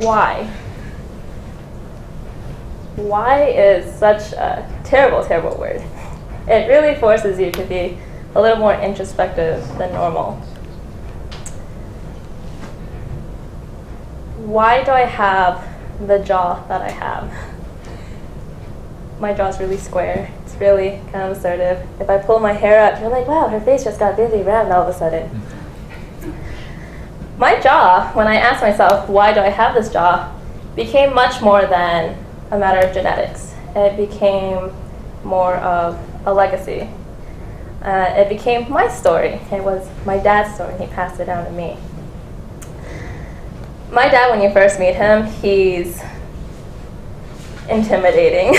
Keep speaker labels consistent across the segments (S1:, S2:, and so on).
S1: Why? Why is such a terrible, terrible word. It really forces you to be a little more introspective than normal. Why do I have the jaw that I have? My jaw's really square. It's really kind of assertive. If I pull my hair up, you're like, wow, her face just got really round all of a sudden. My jaw, when I asked myself, why do I have this jaw, became much more than a matter of genetics. It became more of a legacy. It became my story. It was my dad's story. He passed it down to me. My dad, when you first meet him, he's intimidating.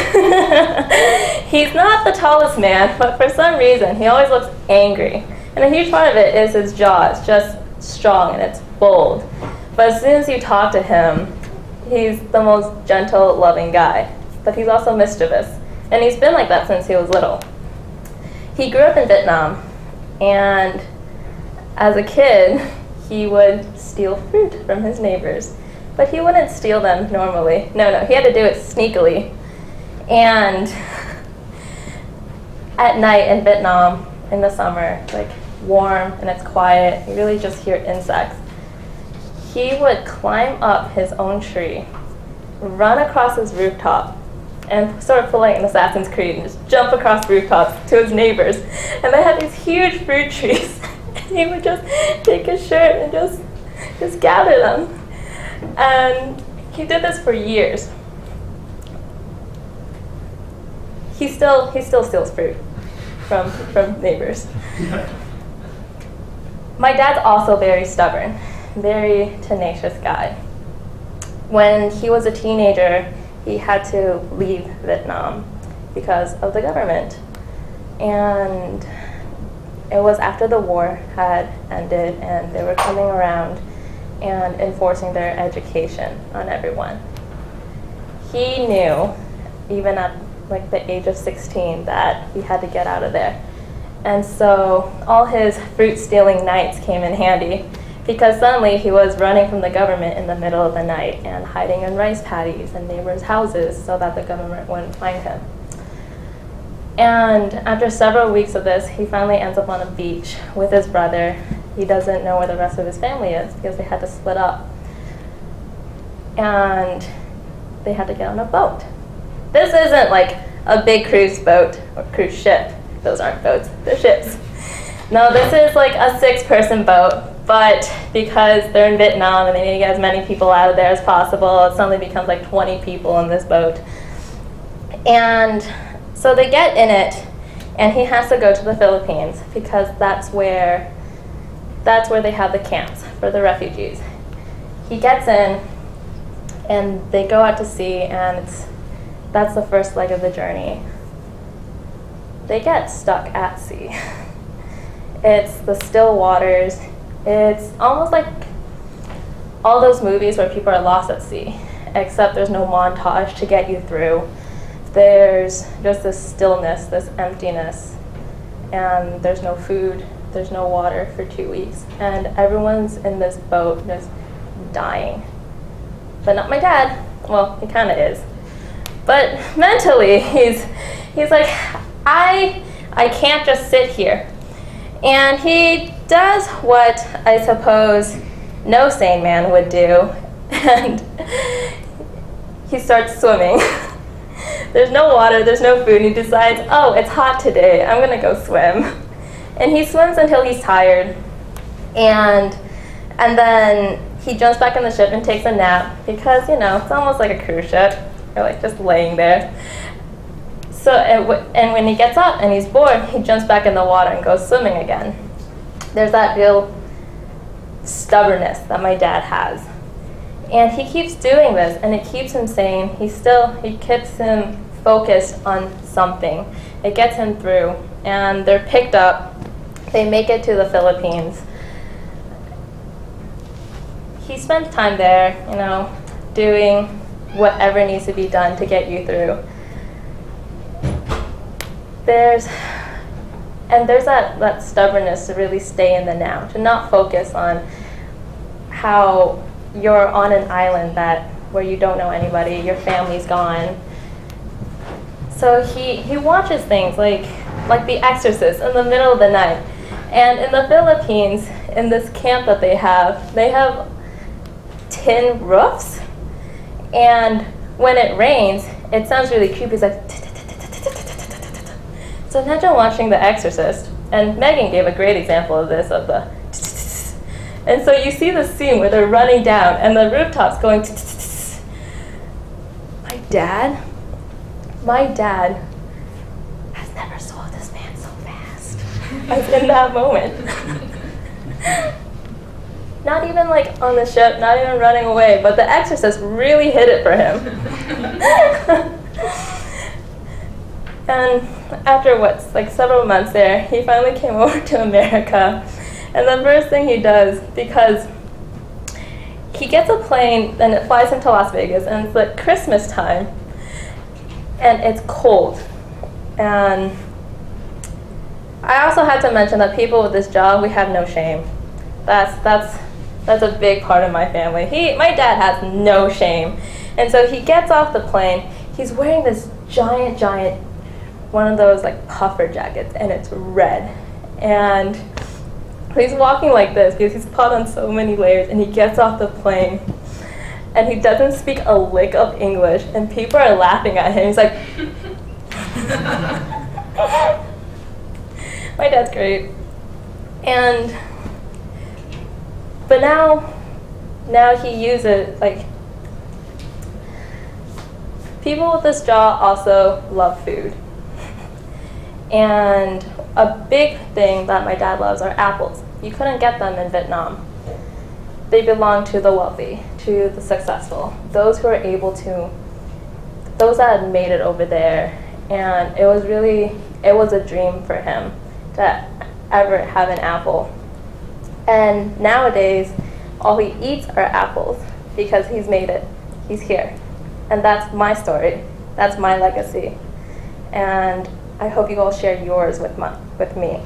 S1: He's not the tallest man, but for some reason, he always looks angry. And a huge part of it is his jaw. It's just strong and it's bold. But as soon as you talk to him, he's the most gentle, loving guy. But he's also mischievous. And he's been like that since he was little. He grew up in Vietnam, and as a kid, he would steal fruit from his neighbors. But he wouldn't steal them normally. No, he had to do it sneakily. And at night in Vietnam, in the summer, it's like warm and it's quiet, you really just hear insects. He would climb up his own tree, run across his rooftop, and sort of pull like an Assassin's Creed and just jump across rooftops to his neighbors. And they had these huge fruit trees. And he would just take his shirt and just gather them. And he did this for years. He still steals fruit from neighbors. My dad's also very stubborn, very tenacious guy. When he was a teenager, he had to leave Vietnam because of the government. And it was after the war had ended and they were coming around and enforcing their education on everyone. He knew, even at like the age of 16, that he had to get out of there. And so all his fruit stealing nights came in handy, because suddenly he was running from the government in the middle of the night and hiding in rice paddies and neighbors' houses so that the government wouldn't find him. And after several weeks of this, he finally ends up on a beach with his brother. He doesn't know where the rest of his family is because they had to split up. And they had to get on a boat. This isn't like a big cruise boat or cruise ship. Those aren't boats, they're ships. No, this is like a 6-person boat. But because they're in Vietnam and they need to get as many people out of there as possible, it suddenly becomes like 20 people in this boat. And so they get in it, and he has to go to the Philippines because that's where they have the camps for the refugees. He gets in, and they go out to sea, and that's the first leg of the journey. They get stuck at sea. It's the still waters. It's almost like all those movies where people are lost at sea, except there's no montage to get you through. There's just this stillness, this emptiness, and there's no food, there's no water for 2 weeks, and everyone's in this boat just dying. But not my dad. Well, he kind of is. But mentally, he's like, I can't just sit here. And he does what I suppose no sane man would do, and he starts swimming. There's no water, there's no food, and he decides, oh, it's hot today, I'm gonna go swim. And he swims until he's tired, and then he jumps back in the ship and takes a nap, because, it's almost like a cruise ship. You're like just laying there. So, and when he gets up and he's bored, he jumps back in the water and goes swimming again. There's that real stubbornness that my dad has. And he keeps doing this, and it keeps him sane. He keeps him focused on something. It gets him through, and they're picked up. They make it to the Philippines. He spends time there, doing whatever needs to be done to get you through. There's that stubbornness to really stay in the now, to not focus on how you're on an island where you don't know anybody, your family's gone. So he watches things like The Exorcist in the middle of the night. And in the Philippines, in this camp that they have tin roofs. And when it rains, it sounds really creepy. It's like, so imagine watching The Exorcist. And Megan gave a great example of this, of the, and so you see the scene where they're running down and the rooftops going, my dad has never saw this man so fast as in that moment. Not even like on the ship, not even running away, but The Exorcist really hit it for him. And after several months there, he finally came over to America. And the first thing he does, because he gets a plane and it flies him to Las Vegas, and it's like Christmas time, and it's cold. And I also had to mention that people with this job, we have no shame. That's a big part of my family. My dad has no shame. And so he gets off the plane, he's wearing this giant, one of those like puffer jackets, and it's red. And he's walking like this because he's put on so many layers, and he gets off the plane and he doesn't speak a lick of English, and people are laughing at him. He's like, my dad's great. But now he uses, like, people with this job also love food. And a big thing that my dad loves are apples. You couldn't get them in Vietnam. They belong to the wealthy, to the successful, those who are able to, those that had made it over there. And it was a dream for him to ever have an apple. And nowadays, all he eats are apples because he's made it. He's here. And that's my story. That's my legacy. And I hope you all share yours with me.